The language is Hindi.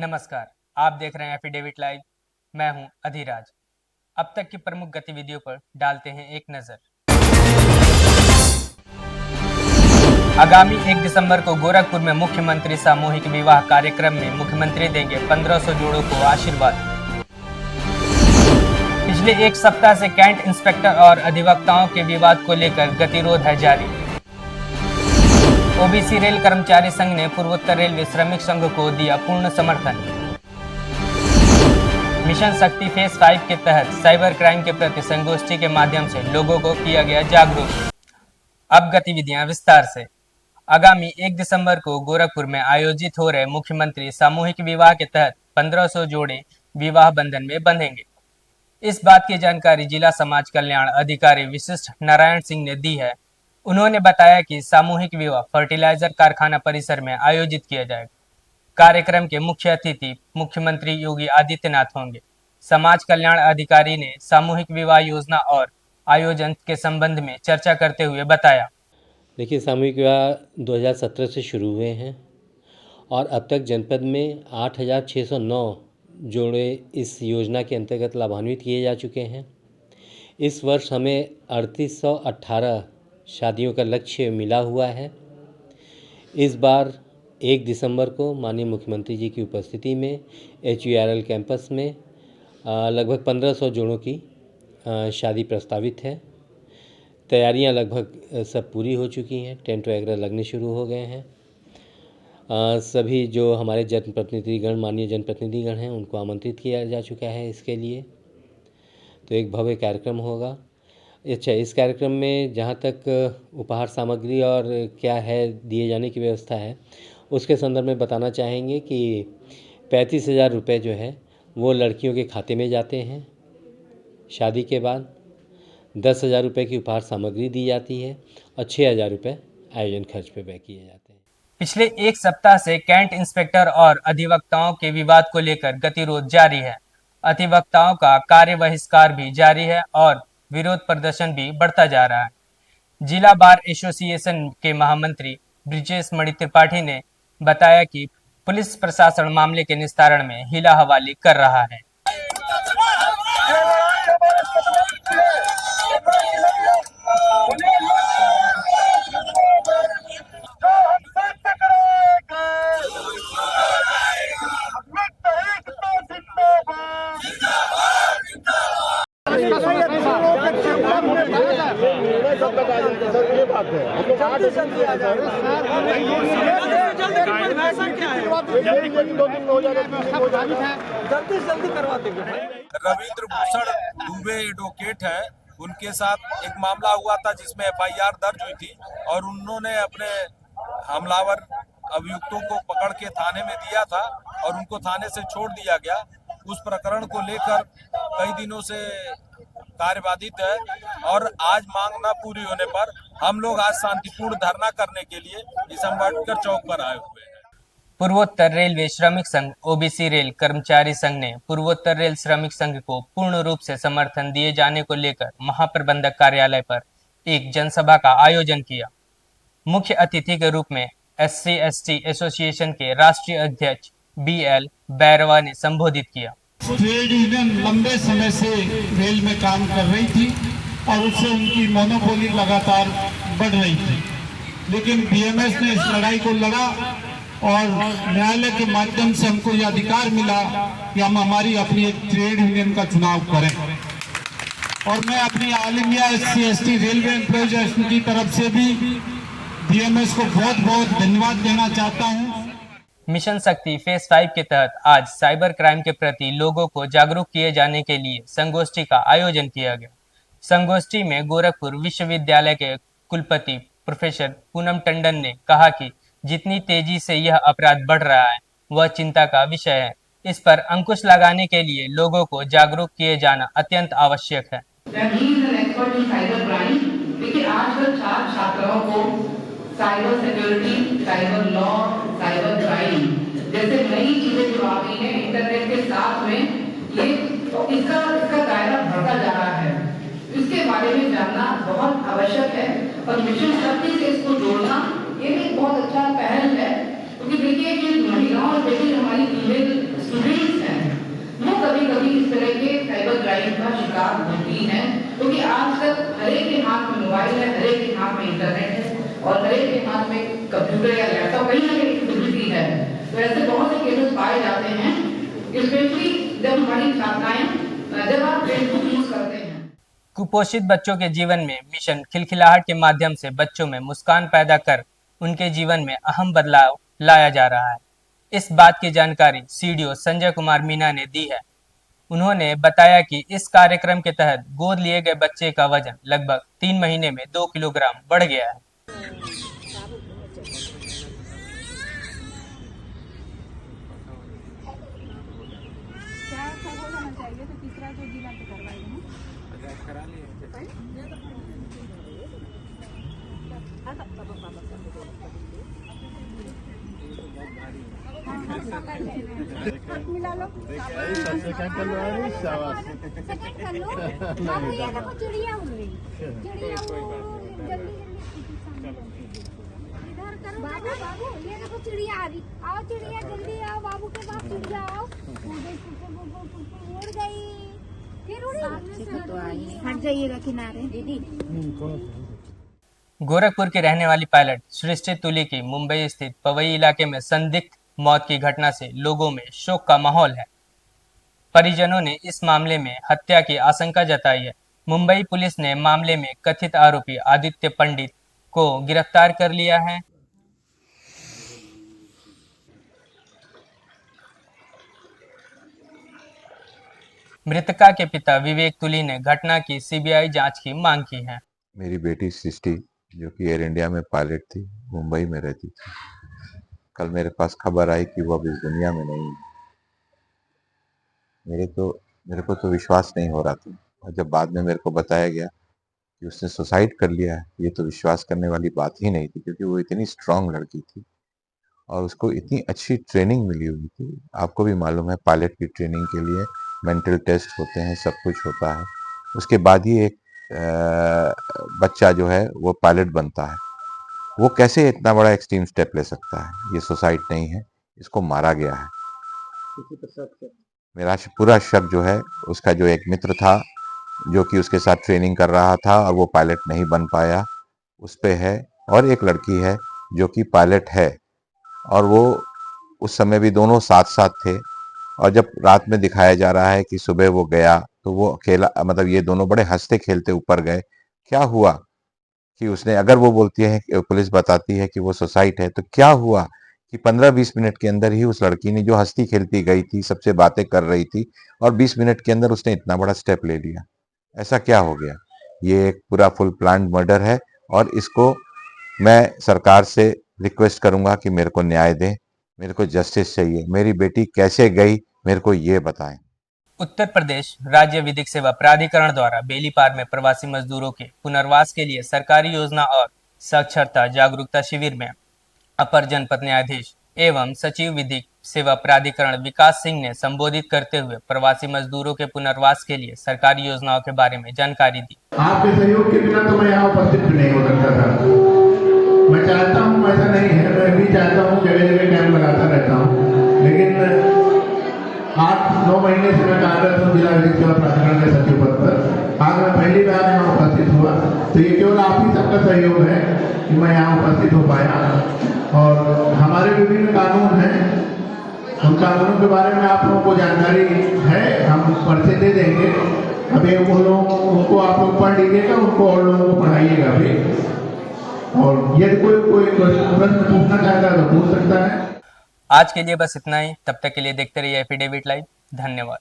नमस्कार, आप देख रहे हैं एफिडेविट लाइव। मैं हूं अधिराज। अब तक की प्रमुख गतिविधियों पर डालते हैं एक नजर। आगामी 1 दिसंबर को गोरखपुर में मुख्यमंत्री सामूहिक विवाह कार्यक्रम में मुख्यमंत्री देंगे 1500 जोड़ों को आशीर्वाद। पिछले एक सप्ताह से कैंट इंस्पेक्टर और अधिवक्ताओं के विवाद को लेकर गतिरोध है जारी। ओबीसी रेल कर्मचारी संघ ने पूर्वोत्तर रेलवे श्रमिक संघ को दिया पूर्ण समर्थन। मिशन शक्ति फेज 5 के तहत साइबर क्राइम के प्रति संगोष्ठी के माध्यम से लोगों को किया गया जागरूक। अब गतिविधियां विस्तार से। आगामी 1 दिसंबर को गोरखपुर में आयोजित हो रहे मुख्यमंत्री सामूहिक विवाह के तहत 1500 जोड़े विवाह बंधन में बंधेंगे। इस बात की जानकारी जिला समाज कल्याण अधिकारी विशिष्ट नारायण सिंह ने दी है। उन्होंने बताया कि सामूहिक विवाह फर्टिलाइजर कारखाना परिसर में आयोजित किया जाएगा। कार्यक्रम के मुख्य अतिथि मुख्यमंत्री योगी आदित्यनाथ होंगे। समाज कल्याण अधिकारी ने सामूहिक विवाह योजना और आयोजन के संबंध में चर्चा करते हुए बताया। देखिए, सामूहिक विवाह 2017 से शुरू हुए हैं और अब तक जनपद में 8609 जोड़े इस योजना के अंतर्गत लाभान्वित किए जा चुके हैं। इस वर्ष हमें 3818 शादियों का लक्ष्य मिला हुआ है। इस बार 1 दिसंबर को माननीय मुख्यमंत्री जी की उपस्थिति में HURL कैंपस में लगभग 1500 जोड़ों की शादी प्रस्तावित है। तैयारियां लगभग सब पूरी हो चुकी हैं, टेंट वगैरह लगने शुरू हो गए हैं। सभी जो हमारे जनप्रतिनिधिगण, माननीय जनप्रतिनिधिगण हैं, उनको आमंत्रित किया जा चुका है इसके लिए। तो एक भव्य कार्यक्रम होगा। अच्छा, इस कार्यक्रम में जहाँ तक उपहार सामग्री और क्या है दिए जाने की व्यवस्था है, उसके संदर्भ में बताना चाहेंगे कि 35,000 रुपये जो है वो लड़कियों के खाते में जाते हैं। शादी के बाद 10,000 रुपये की उपहार सामग्री दी जाती है और 6,000 रुपये आयोजन खर्च पे व्यय किए जाते हैं। पिछले एक सप्ताह से कैंट इंस्पेक्टर और अधिवक्ताओं के विवाद को लेकर गतिरोध जारी है। अधिवक्ताओं का कार्य बहिष्कार भी जारी है और विरोध प्रदर्शन भी बढ़ता जा रहा है। जिला बार एसोसिएशन के महामंत्री ब्रिजेश मणि त्रिपाठी ने बताया कि पुलिस प्रशासन मामले के निस्तारण में हीला हवाली कर रहा है। रविंद्र भूषण दुबे एडवोकेट है, उनके साथ एक मामला हुआ था जिसमें FIR दर्ज हुई थी और उन्होंने अपने हमलावर अभियुक्तों को पकड़ के थाने में दिया था और उनको थाने से छोड़ दिया गया। उस प्रकरण को लेकर कई दिनों से कार्यबाधित है और आज मांग न पूरी होने पर हम लोग आज शांतिपूर्ण धरना करने के लिए इस अम्बेडकर चौक पर आए हुए हैं। पूर्वोत्तर रेलवे श्रमिक संघ ओबीसी रेल कर्मचारी संघ ने पूर्वोत्तर रेल श्रमिक संघ को पूर्ण रूप से समर्थन दिए जाने को लेकर महाप्रबंधक कार्यालय पर एक जनसभा का आयोजन किया। मुख्य अतिथि के रूप में SC/ST एसोसिएशन के राष्ट्रीय अध्यक्ष BL बैरवा ने संबोधित किया। ट्रेड यूनियन लंबे समय से रेल में काम कर रही थी और उससे उनकी मोनोपोली लगातार बढ़ रही थी, लेकिन BMS ने इस लड़ाई को लड़ा और न्यायालय के माध्यम से हमको यह अधिकार मिला कि हम हमारी अपनी एक ट्रेड यूनियन का चुनाव करें। और मैं अपनी all India SC/ST railway employees association की तरफ से भी BMS को बहुत बहुत धन्यवाद देना चाहता हूँ। मिशन शक्ति फेज 5 के तहत आज साइबर क्राइम के प्रति लोगों को जागरूक किए जाने के लिए संगोष्ठी का आयोजन किया गया। संगोष्ठी में गोरखपुर विश्वविद्यालय के कुलपति प्रोफेसर पूनम टंडन ने कहा कि जितनी तेजी से यह अपराध बढ़ रहा है वह चिंता का विषय है। इस पर अंकुश लगाने के लिए लोगों को जागरूक किए जाना अत्यंत आवश्यक है। देखिए, आजकल 4 छात्राओं को cyber security, cyber law, cyber crime जैसे नई चीजें जो आ गई हैं इंटरनेट के साथ में, ये इसका दायरा बढ़ता जा रहा है। इसके बारे में जानना बहुत आवश्यक है और मिशन शक्ति से इसको जोड़ना ये भी बहुत अच्छा पहल है, क्योंकि देखिए कि महिलाओं और बेटी हमारी फीमेल तरह के साइबर क्राइम का शिकार होती हैं, क्योंकि आज तक हर एक के हाथ में मोबाइल है, हर एक के हाथ में इंटरनेट है और हर एक के हाथ में कंप्यूटर या लैपटॉप कहीं ना कहीं फैसिलिटी है। तो ऐसे बहुत से केसेस पाए जाते हैं, स्पेशली जब हमारी छात्राएं जब आप फेसबुक यूज करते हैं। कुपोषित बच्चों के जीवन में मिशन खिलखिलाहट के माध्यम से बच्चों में मुस्कान पैदा कर उनके जीवन में अहम बदलाव लाया जा रहा है। इस बात की जानकारी सीडीओ संजय कुमार मीना ने दी है। उन्होंने बताया कि इस कार्यक्रम के तहत गोद लिए गए बच्चे का वजन लगभग 3 महीने में 2 किलोग्राम बढ़ गया है। मिला लो सेकंड कर लो, अरे शाबाश सेकंड कर लो। बाबू ये देखो चिड़िया उड़ रही, चिड़िया जल्दी इधर करो बाबू, बाबू ये देखो चिड़िया आ रही, आओ चिड़िया जल्दी आओ, बाबू के पास चिड़ जाओ। उड़ गई, फिर उड़ी, हट जाइएगा किनारे दीदी। गोरखपुर की रहने वाली पायलट सृष्टि तुली की मुंबई स्थित पवई इलाके में संदिग्ध मौत की घटना से लोगों में शोक का माहौल है। परिजनों ने इस मामले में हत्या की आशंका जताई है। मुंबई पुलिस ने मामले में कथित आरोपी आदित्य पंडित को गिरफ्तार कर लिया है। मृतका के पिता विवेक तुली ने घटना की सीबीआई जांच की मांग की है। मेरी बेटी सृष्टि जो कि एयर इंडिया में पायलट थी, मुंबई में रहती थी। कल मेरे पास खबर आई कि वो अब इस दुनिया में नहीं है। मेरे को तो विश्वास नहीं हो रहा था, और जब बाद में मेरे को बताया गया कि उसने सुसाइड कर लिया है, ये तो विश्वास करने वाली बात ही नहीं थी, क्योंकि वो इतनी स्ट्रांग लड़की थी और उसको इतनी अच्छी ट्रेनिंग मिली हुई थी। आपको भी मालूम है, पायलट की ट्रेनिंग के लिए मेंटल टेस्ट होते हैं, सब कुछ होता है। उसके बाद ही एक बच्चा जो है वो पायलट बनता है। वो कैसे इतना बड़ा एक्सट्रीम स्टेप ले सकता है? ये सुसाइड नहीं है, इसको मारा गया है। मेरा पूरा शक जो है, उसका जो एक मित्र था जो कि उसके साथ ट्रेनिंग कर रहा था और वो पायलट नहीं बन पाया, उस पे है। और एक लड़की है जो कि पायलट है और वो उस समय भी दोनों साथ साथ थे। और जब रात में दिखाया जा रहा है कि सुबह वो गया तो वो अकेला, मतलब ये दोनों बड़े हंसते खेलते ऊपर गए। क्या हुआ कि उसने, अगर वो बोलती है, पुलिस बताती है कि वो सुसाइड है, तो क्या हुआ कि 15-20 मिनट के अंदर ही उस लड़की ने, जो हंसती खेलती गई थी, सबसे बातें कर रही थी, और 20 मिनट के अंदर उसने इतना बड़ा स्टेप ले लिया। ऐसा क्या हो गया? ये एक पूरा फुल प्लान मर्डर है और इसको मैं सरकार से रिक्वेस्ट करूंगा कि मेरे को न्याय दें, मेरे को जस्टिस चाहिए। मेरी बेटी कैसे गई, मेरे को ये बताएं। उत्तर प्रदेश राज्य विधिक सेवा प्राधिकरण द्वारा बेलीपार में प्रवासी मजदूरों के पुनर्वास के लिए सरकारी योजना और साक्षरता जागरूकता शिविर में अपर जनपद न्यायाधीश एवं सचिव विधिक सेवा प्राधिकरण विकास सिंह ने संबोधित करते हुए प्रवासी मजदूरों के पुनर्वास के लिए सरकारी योजनाओं के बारे में जानकारी दी। आपके सहयोग के बिना तो मैं यहाँ उपस्थित भी नहीं हो सकता था। मैं चाहता हूँ, ऐसा नहीं है, मैं भी चाहता हूँ, जगह जगह कैंप लगाता रहता हूँ, लेकिन 8-9 महीने से मैं कार्यरत हूँ जिला विधिक सेवा प्राधिकरण के सचिव पद पर। आज मैं पहली बार यहाँ उपस्थित हुआ, तो ये केवल आप ही सबका सहयोग है कि मैं यहाँ उपस्थित हो पाया। और हमारे विभिन्न कानून हैं, उन कानूनों के बारे में आप लोगों को जानकारी है, हम पर्चे दे देंगे। अभी उनको आप लोग पढ़ लीजिएगा, उनको और लोगों को पढ़ाइएगा भी। और यदि कोई प्रश्न पूछना चाहता है तो पूछ सकता है। आज के लिए बस इतना ही। तब तक के लिए देखते रहिए एफिडेविट लाइव। धन्यवाद।